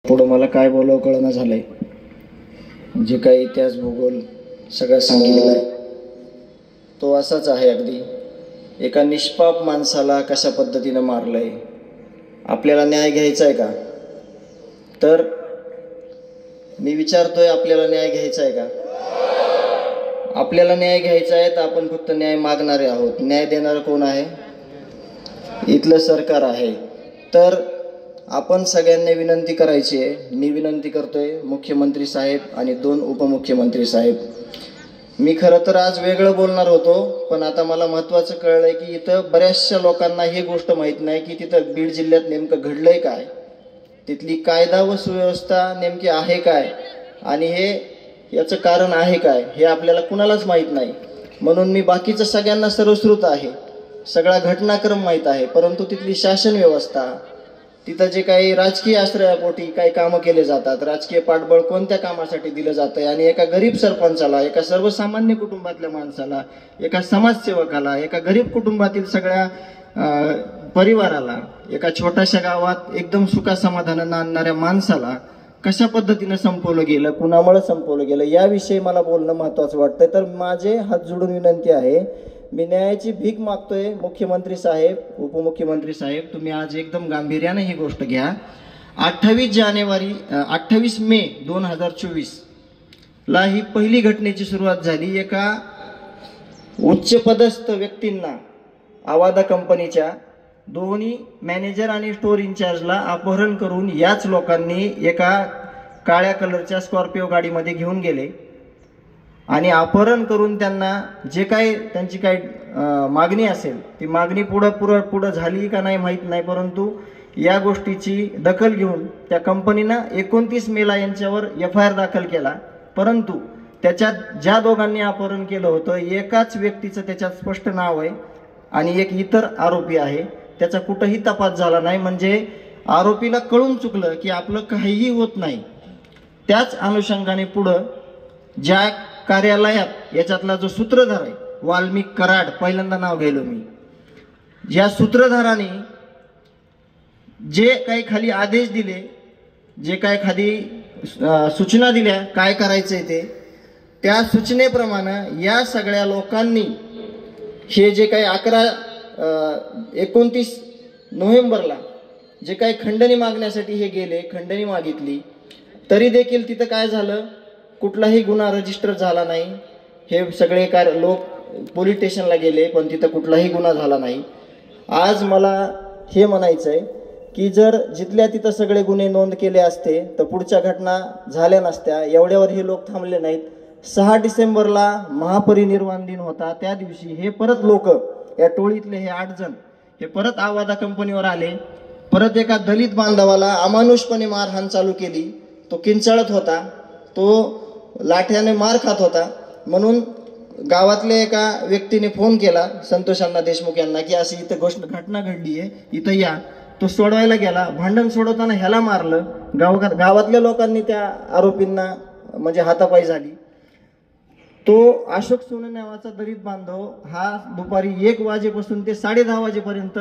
पुढं मला काय बोलावं कळना झालंय. जे काही इतिहास भूगोल सगळं सांगितलं आहे तो असाच आहे. अगदी एका निष्पाप माणसाला कशा पद्धतीनं मारलंय. आपल्याला न्याय घ्यायचा आहे का? तर मी विचारतोय, आपल्याला न्याय घ्यायचा आहे का? आपल्याला न्याय घ्यायचा आहे तर आपण फक्त न्याय मागणारे आहोत. न्याय देणारं कोण आहे? इथलं सरकार आहे. तर आपण सगळ्यांनी विनंती करायची आहे. मी विनंती करतोय मुख्यमंत्री साहेब आणि 2 उपमुख्यमंत्री साहेब. मी खरं तर आज वेगळं बोलणार होतो, पण आता मला महत्त्वाचं कळलंय की इथं बऱ्याचशा लोकांना ही गोष्ट माहीत नाही की तिथं बीड जिल्ह्यात नेमकं घडलंय काय, तिथली कायदा व सुव्यवस्था नेमकी आहे काय, आणि याचं कारण आहे काय हे आपल्याला कुणालाच माहीत नाही. म्हणून मी बाकीचं सगळ्यांना सर्वश्रुत आहे, सगळा घटनाक्रम माहीत आहे, परंतु तिथली शासन व्यवस्था, तिथं जे काही राजकीय आश्रयापोटी काही कामं केले जातात, राजकीय पाठबळ कोणत्या कामासाठी दिलं जातंय, आणि एका गरीब सरपंचाला, एका सर्वसामान्य कुटुंबातल्या माणसाला, एका समाजसेवकाला, एका गरीब कुटुंबातील सगळ्या परिवाराला, एका छोट्याशा गावात एकदम सुखासमाधानानं आणणाऱ्या माणसाला कशा पद्धतीनं संपवलं गेलं, कुणामुळे संपवलं गेलं, याविषयी मला बोलणं महत्त्वाचं वाटतंय. तर माझे हात जोडून विनंती आहे, मी न्यायाची भीक मागतोय. मुख्यमंत्री साहेब, उपमुख्यमंत्री साहेब, तुम्ही आज एकदम गांभीर्याने ही गोष्ट घ्या. 28 मे 2024 ला ही पहिली घटनेची सुरुवात झाली. एका उच्चपदस्थ व्यक्तींना, आवादा कंपनीच्या दोन्ही मॅनेजर आणि स्टोर इन्चार्जला अपहरण करून याच लोकांनी एका काळ्या कलरच्या स्कॉर्पिओ गाडीमध्ये घेऊन गेले आणि अपहरण करून त्यांना जे काही त्यांची काही मागणी असेल ती मागणी पुढं झाली का नाही माहीत नाही, परंतु या गोष्टीची दखल घेऊन त्या कंपनीनं 29 मेला यांच्यावर FIR दाखल केला. परंतु त्याच्यात ज्या दोघांनी अपहरण केलं होतं एकाच व्यक्तीचं त्याच्यात स्पष्ट नाव आहे आणि एक इतर आरोपी आहे, त्याचा कुठंही तपास झाला नाही. म्हणजे आरोपीला कळून चुकलं की आपलं काहीही होत नाही. त्याच अनुषंगाने पुढं ज्या कार्यालयात याच्यातला जो सूत्रधार आहे वाल्मिक कराड, पहिल्यांदा नाव घ्यायलो मी, ज्या सूत्रधाराने जे काही खाली आदेश दिले, जे काही खाली सूचना दिल्या काय करायचंय ते, त्या सूचनेप्रमाणे या सगळ्या लोकांनी हे जे काही 29 नोव्हेंबरला जे काही खंडणी मागण्यासाठी हे गेले, खंडणी मागितली, तरी देखील तिथं काय झालं, कुठलाही गुन्हा रजिस्टर झाला नाही. हे सगळे लोक पोलीस स्टेशनला गेले पण तिथं कुठलाही गुन्हा झाला नाही. आज मला हे म्हणायचं आहे की जर जिथल्या तिथं सगळे गुन्हे नोंद केले असते तर पुढच्या घटना झाल्या नसत्या. एवढ्यावर हे लोक थांबले नाहीत. 6 डिसेंबरला महापरिनिर्वाण दिन होता. त्या दिवशी हे परत लोक, या टोळीतले हे 8 जण हे परत आवादा कंपनीवर आले. परत एका दलित बांधवाला अमानुषपणे मारहाण चालू केली. तो किंचाळत होता, तो लाठ्याने मार खात होता. म्हणून गावातल्या एका व्यक्तीने फोन केला संतोष अण्णा देशमुख यांना की अशी इथं घटना घडली आहे, इथं या. तो सोडवायला गेला. भांडण सोडवताना ह्याला मारलं. गावातल्या लोकांनी त्या आरोपींना म्हणजे हातापाई झाली. तो अशोक सोने नावाचा दलित बांधव हा दुपारी 1 वाजेपासून ते 10:30 वाजेपर्यंत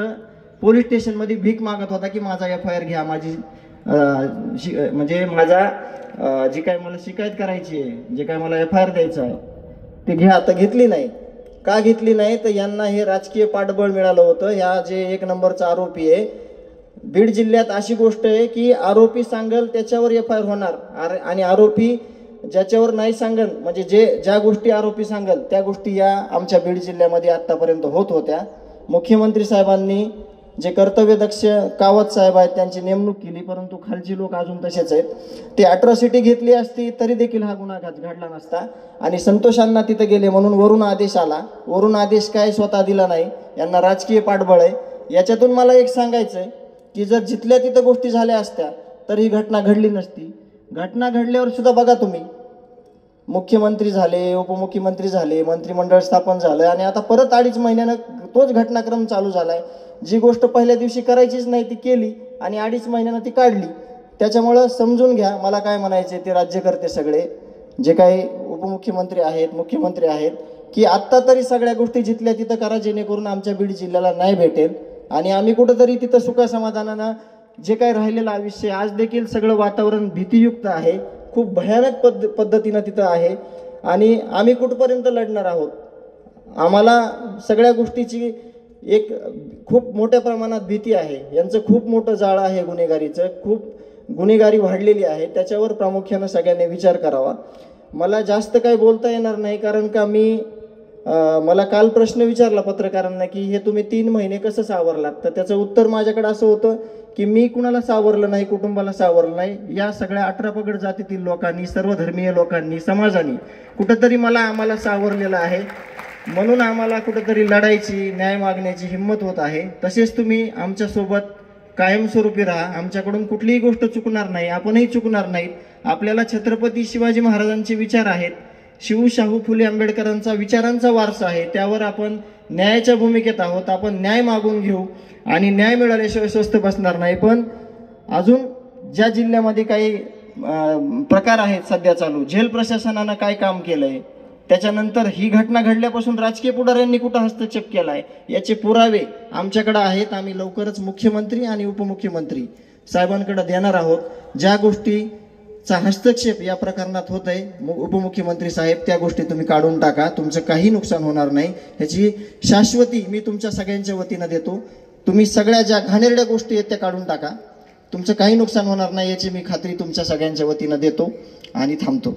पोलीस स्टेशनमध्ये भीक मागत होता की माझा FIR घ्या, माझी म्हणजे माझा जी काय मला शिकायत करायची आहे, जे काय मला FIR द्यायचं आहे ते घ्या. आता घेतली नाही. का घेतली नाही तर यांना हे राजकीय पाठबळ मिळालं होतं. ह्या जे 1 नंबरचा आरोपी आहे, बीड जिल्ह्यात अशी गोष्ट आहे की आरोपी सांगल त्याच्यावर FIR होणार, आणि आरोपी ज्याच्यावर नाही सांगल, म्हणजे ज्या गोष्टी आरोपी सांगल त्या गोष्टी या आमच्या बीड जिल्ह्यामध्ये आत्तापर्यंत होत होत्या. मुख्यमंत्री साहेबांनी जे कर्तव्यदक्ष कावत साहेब आहेत त्यांची नेमणूक केली, परंतु खालची लोक अजून तसेच आहेत. ते अॅट्रॉसिटी घेतली असती तरी देखील हा गुन्हा घडला नसता. आणि संतोषांना तिथे गेले म्हणून वरून आदेश आला. वरून आदेश काय स्वतः दिला नाही, यांना राजकीय पाठबळ आहे. याच्यातून मला एक सांगायचं आहे की जर जिथल्या तिथं गोष्टी झाल्या असत्या तर ही घटना घडली नसती. घटना घडल्यावर सुद्धा बघा तुम्ही, मुख्यमंत्री झाले, उपमुख्यमंत्री झाले, मंत्रिमंडळ स्थापन झालं, आणि आता परत 2.5 महिन्यानं तोच घटनाक्रम चालू झालाय. जी गोष्ट पहिल्या दिवशी करायचीच नाही ती केली आणि 2.5 महिन्यानं ती काढली. त्याच्यामुळं समजून घ्या मला काय म्हणायचे ते राज्यकर्ते सगळे, जे काही उपमुख्यमंत्री आहेत, मुख्यमंत्री आहेत, की आत्ता तरी सगळ्या गोष्टी जिथल्या तिथं करा जेणेकरून आमच्या बीड जिल्ह्याला न्याय भेटेल आणि आम्ही कुठंतरी तिथं सुखासमाधानानं जे काही राहिलेलं आयुष्य आज देखील सगळं वातावरण भीतीयुक्त आहे, खूप भयानक पद्धतीनं तिथं आहे आणि आम्ही कुठपर्यंत लढणार आहोत. आम्हाला सगळ्या गोष्टीची एक खूप मोठ्या प्रमाणात भीती आहे. यांचं खूप मोठं जाळं आहे गुन्हेगारीचं, खूप गुन्हेगारी वाढलेली आहे. त्याच्यावर प्रामुख्यानं सगळ्यांनी विचार करावा. मला जास्त काही बोलता येणार नाही कारण का मला काल प्रश्न विचारला पत्रकारांना की हे तुम्ही 3 महिने कसं सावरलात, तर त्याचं उत्तर माझ्याकडे असं होतं की मी कुणाला सावरलं नाही, कुटुंबाला सावरलं नाही. या सगळ्या 18 पगड जातीतील लोकांनी, सर्वधर्मीय लोकांनी, समाजाने कुठंतरी आम्हाला सावरलेलं आहे. म्हणून आम्हाला कुठंतरी लढायची, न्याय मागण्याची हिंमत होत आहे. तसेच तुम्ही आमच्यासोबत कायमस्वरूपी राहा. आमच्याकडून कुठलीही गोष्ट चुकणार नाही, आपणही चुकणार नाहीत. आपल्याला छत्रपती शिवाजी महाराजांचे विचार आहेत, शाहू फुले आंबेडकरांचा विचारांचा वारसा आहे, त्यावर आपण न्यायाच्या भूमिकेत आहोत. आपण न्याय मागून घेऊ आणि न्याय मिळाल्याशिवाय स्वस्थ बसणार नाही. पण अजून ज्या जिल्ह्यामध्ये काही प्रकार आहेत सध्या चालू, जेल प्रशासनानं काय काम केलंय, त्याच्यानंतर ही घटना घडल्यापासून राजकीय पुढाऱ्यांनी कुठं हस्तक्षेप केलाय, याचे पुरावे आमच्याकडे आहेत. आम्ही लवकरच मुख्यमंत्री आणि उपमुख्यमंत्री साहेबांकडे देणार आहोत. ज्या गोष्टीचा हस्तक्षेप या प्रकरणात होत आहे, उपमुख्यमंत्री साहेब त्या गोष्टी तुम्ही काढून टाका. तुमचं काही नुकसान होणार नाही, ह्याची शाश्वती मी तुमच्या सगळ्यांच्या वतीनं देतो. तुम्ही सगळ्या ज्या घाणेरड्या गोष्टी आहेत त्या काढून टाका. तुमचं काही नुकसान होणार नाही याची मी खात्री तुमच्या सगळ्यांच्या वतीनं देतो आणि थांबतो.